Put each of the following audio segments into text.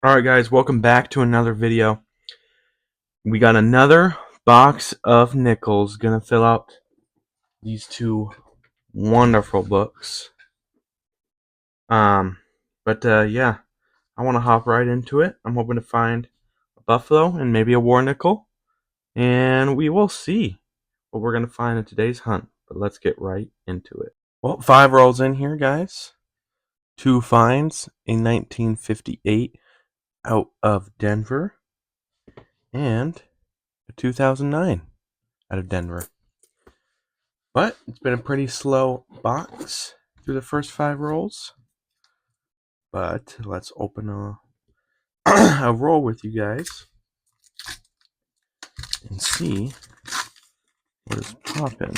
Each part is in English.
Alright guys, welcome back to another video. We got another box of nickels. Gonna fill out these two wonderful books. Yeah, I want to hop right into it. I'm hoping to find a buffalo and maybe a war nickel. And we will see what we're gonna find in today's hunt. But let's get right into it. Well, 5 rolls in here, guys. 2 finds, a 1958 out of Denver, and a 2009 out of Denver. But it's been a pretty slow box through the first 5 rolls. But let's open a roll with you guys and see what is popping.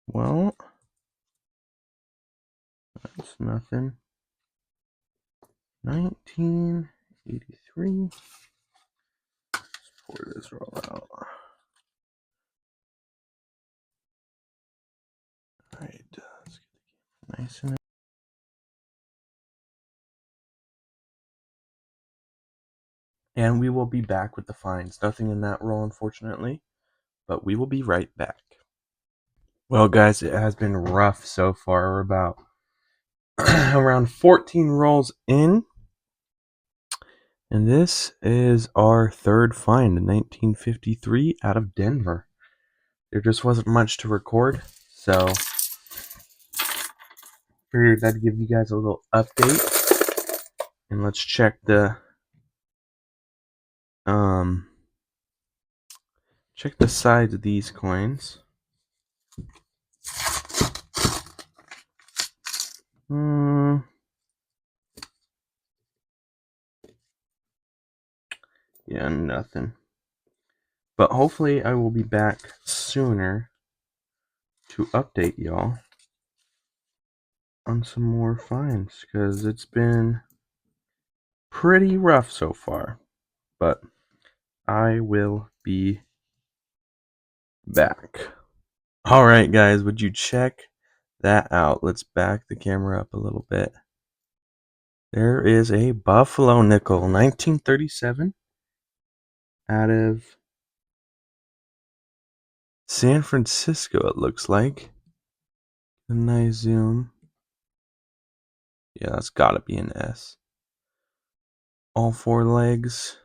Well, that's nothing. 1983. Let's pour this roll out. Alright, let's get the nice in it. And we will be back with the finds. Nothing in that roll, unfortunately, but we will be right back. Well, guys, it has been rough so far. We're about around 14 rolls in, and this is our third find in 1953 out of Denver. There just wasn't much to record, so figured I'd give you guys a little update. And let's check the sides of these coins. Yeah, nothing. But hopefully I will be back sooner to update y'all on some more finds, because it's been pretty rough so far. But I will be back. Alright guys, would you check that out? Let's back the camera up a little bit. There is a buffalo nickel, 1937, out of San Francisco, it looks like. A nice zoom. Yeah, that's gotta be an S. All 4 legs.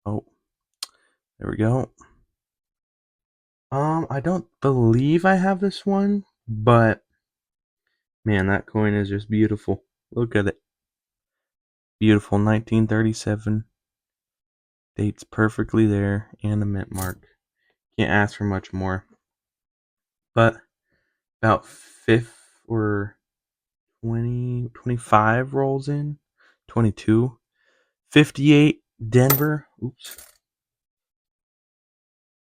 Oh, there we go. I don't believe I have this one, but man, that coin is just beautiful. Look at it. Beautiful, 1937. Dates perfectly there, and a mint mark. Can't ask for much more. But about 25 rolls in. 22. 58 Denver. Oops.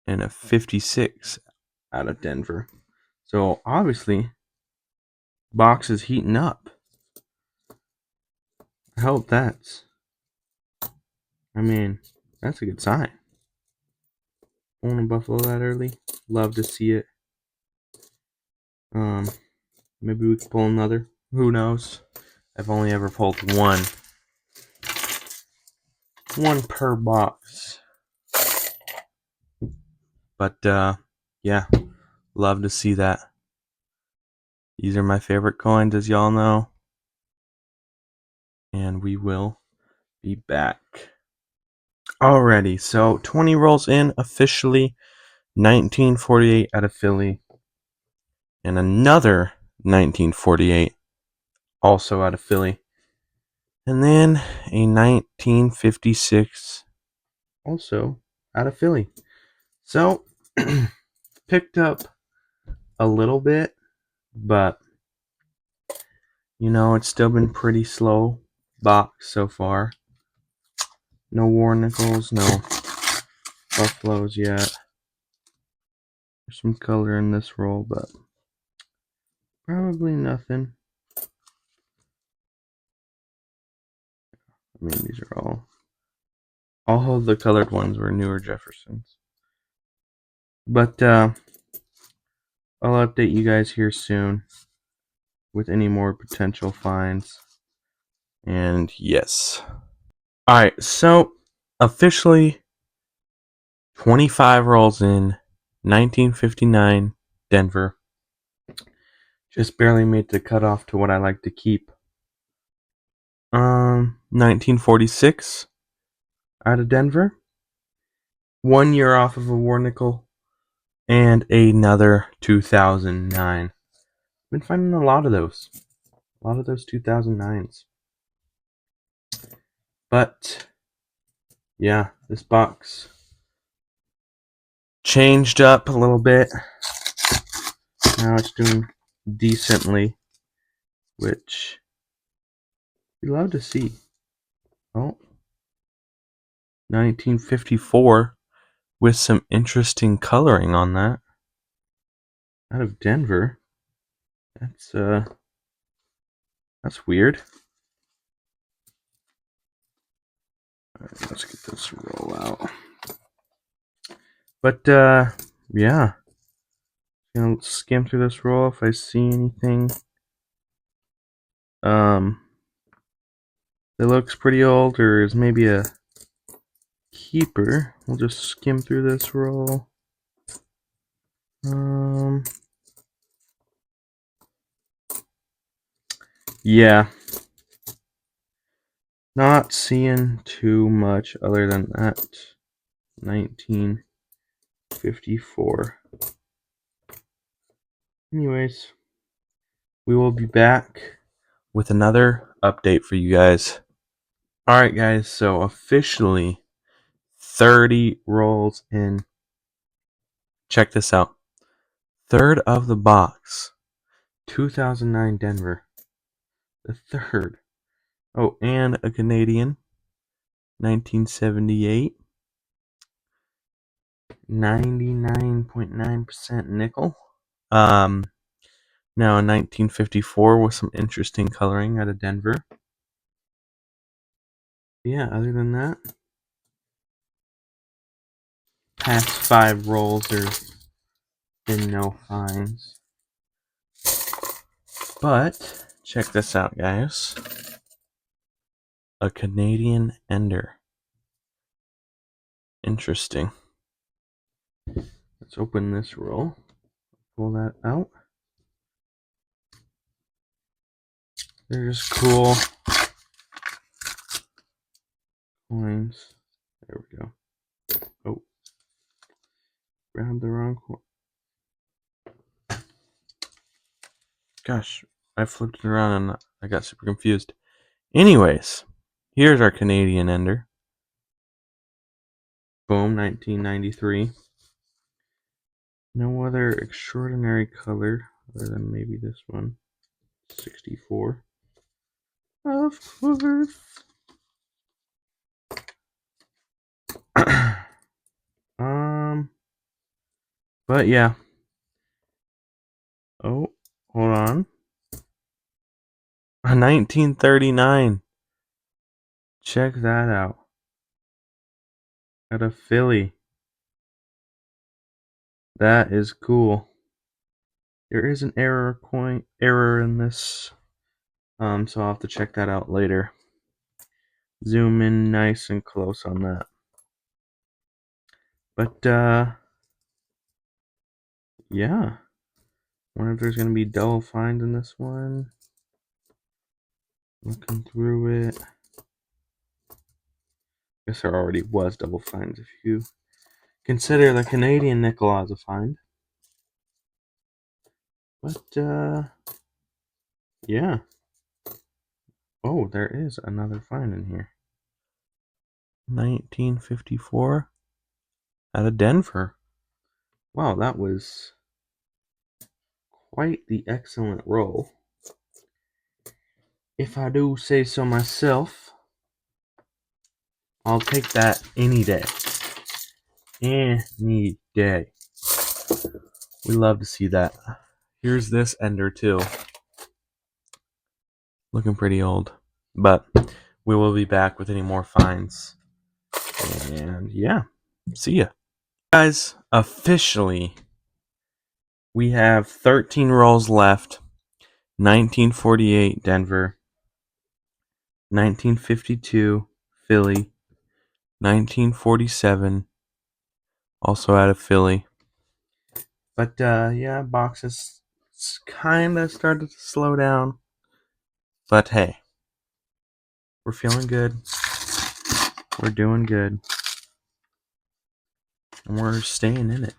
And a 56 out of Denver. So obviously, box is heating up. I hope that's a good sign. Own a buffalo that early. Love to see it. Maybe we can pull another. Who knows? I've only ever pulled one. One per box. But yeah, love to see that. These are my favorite coins, as y'all know. And we will be back. Alrighty, so 20 rolls in officially. 1948 out of Philly. And another 1948 also out of Philly. And then a 1956 also out of Philly. So, picked up a little bit, but it's still been pretty slow box so far. No war nickels, no buffaloes yet. There's some color in this roll, but probably nothing. These are all of the colored ones were newer Jeffersons. But I'll update you guys here soon with any more potential finds. And yes, Alright, so officially 25 rolls in, 1959, Denver. Just barely made the cutoff to what I like to keep. 1946 out of Denver. 1 year off of a war nickel. And another 2009. Been finding a lot of those. A lot of those 2009s. But, yeah, this box changed up a little bit. Now it's doing decently, which we love to see. Oh, 1954 with some interesting coloring on that. Out of Denver. That's weird. Alright, let's get this roll out. But yeah. Gonna skim through this roll if I see anything that looks pretty old or is maybe a keeper. We'll just skim through this roll. Yeah. Not seeing too much other than that. 1954. Anyways, we will be back with another update for you guys. Alright guys, so officially 30 rolls in. Check this out. Third of the box. 2009 Denver. The third. Oh, and a Canadian. 1978. 99.9% nickel. Now in 1954 with some interesting coloring out of Denver. Yeah, other than that, past 5 rolls there been no finds. But check this out, guys. A Canadian Ender. Interesting. Let's open this roll. Pull that out. They're just cool coins. There we go. Oh, grabbed the wrong coin. Gosh, I flipped it around and I got super confused. Anyways, here's our Canadian Ender. Boom, 1993. No other extraordinary color other than maybe this one. 64. Of course. But yeah. Oh, hold on. 1939. Check that out. Out of Philly. That is cool. There is an error in this. So I'll have to check that out later. Zoom in nice and close on that. But yeah. Wonder if there's gonna be double finds in this one. Looking through it. Guess there already was double finds if you consider the Canadian nickel as a find. But yeah. Oh, there is another find in here. 1954 out of Denver. Wow, that was quite the excellent roll. If I do say so myself, I'll take that any day. Any day. We love to see that. Here's this Ender too. Looking pretty old. But we will be back with any more finds. And yeah, see ya. Guys, officially, we have 13 rolls left. 1948 Denver. 1952 Philly. 1947, also out of Philly. But yeah, boxes kind of started to slow down. But hey, we're feeling good. We're doing good. And we're staying in it.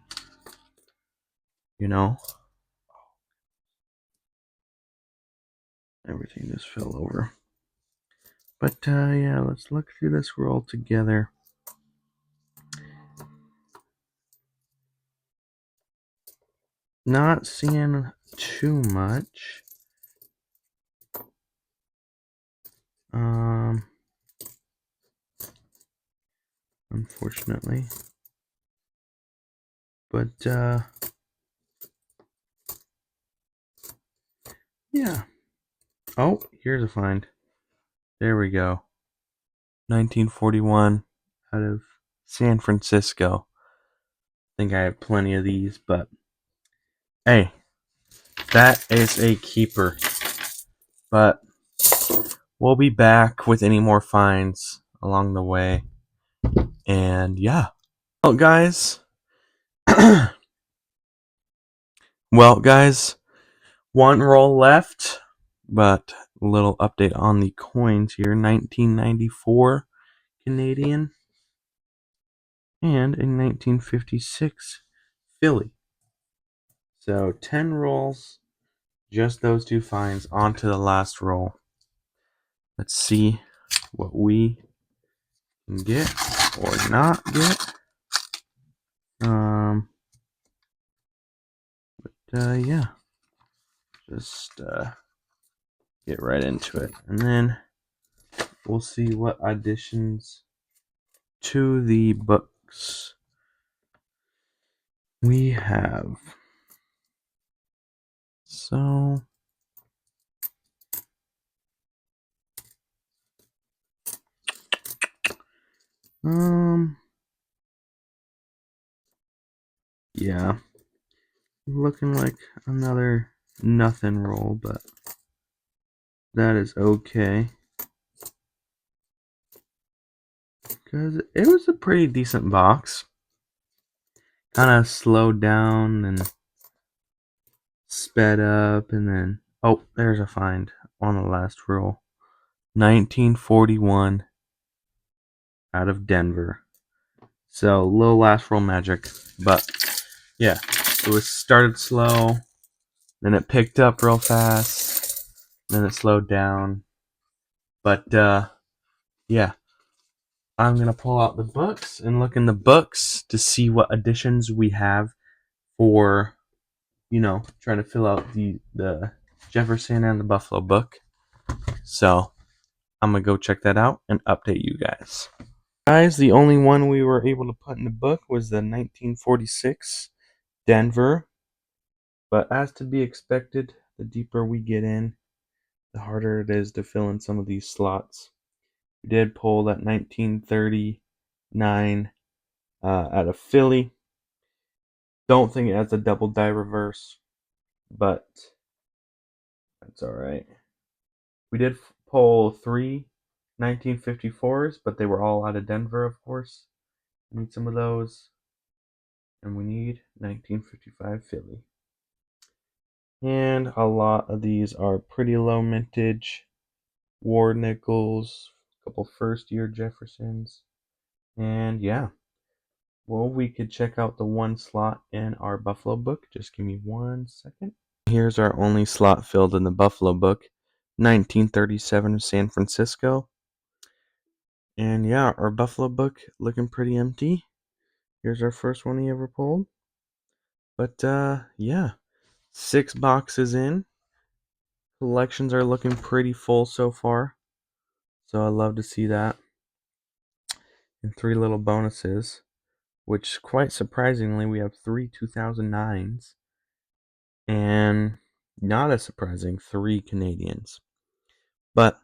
You know? Everything just fell over. But yeah, let's look through this roll together. Not seeing too much. Unfortunately. But yeah. Oh, here's a find. There we go. 1941 out of San Francisco. I think I have plenty of these, but hey, that is a keeper. But we'll be back with any more finds along the way. And yeah. Well, guys. One roll left, but a little update on the coins here. 1994 Canadian and a 1956 Philly. So 10 rolls, just those two finds onto the last roll. Let's see what we can get or not get. Yeah, just get right into it, and then we'll see what additions to the books we have. So yeah, looking like another nothing roll, but that is okay, because it was a pretty decent box. Kind of slowed down and sped up, and then oh, there's a find on the last roll. 1941 out of Denver. So little last roll magic, but yeah, it was started slow, then it picked up real fast, then it slowed down. But yeah, I'm gonna pull out the books and look in the books to see what additions we have for, trying to fill out the Jefferson and the Buffalo book. So I'm gonna go check that out and update you guys. Guys, the only one we were able to put in the book was the 1946 Denver. But as to be expected, the deeper we get in, the harder it is to fill in some of these slots. We did pull that 1939 out of Philly. Don't think it has a double die reverse, but that's alright. We did pull three 1954s, but they were all out of Denver, of course. We need some of those. And we need 1955 Philly. And a lot of these are pretty low mintage. War nickels, a couple first year Jeffersons. And yeah. Well, we could check out the one slot in our Buffalo book. Just give me 1 second. Here's our only slot filled in the Buffalo book. 1937 San Francisco. And yeah, our Buffalo book looking pretty empty. Here's our first one he ever pulled. But yeah, 6 boxes in. Collections are looking pretty full so far. So I love to see that. And 3 little bonuses, which quite surprisingly we have 3 2009s. And not as surprising, 3 Canadians. But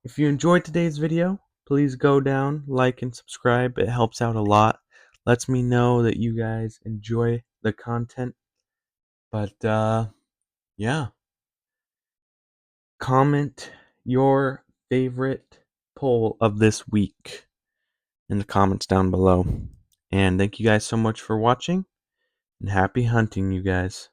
if you enjoyed today's video, please go down, like, and subscribe. It helps out a lot. Lets me know that you guys enjoy the content. But yeah. Comment your favorite pull of this week. in the comments down below. And thank you guys so much for watching, and happy hunting, you guys.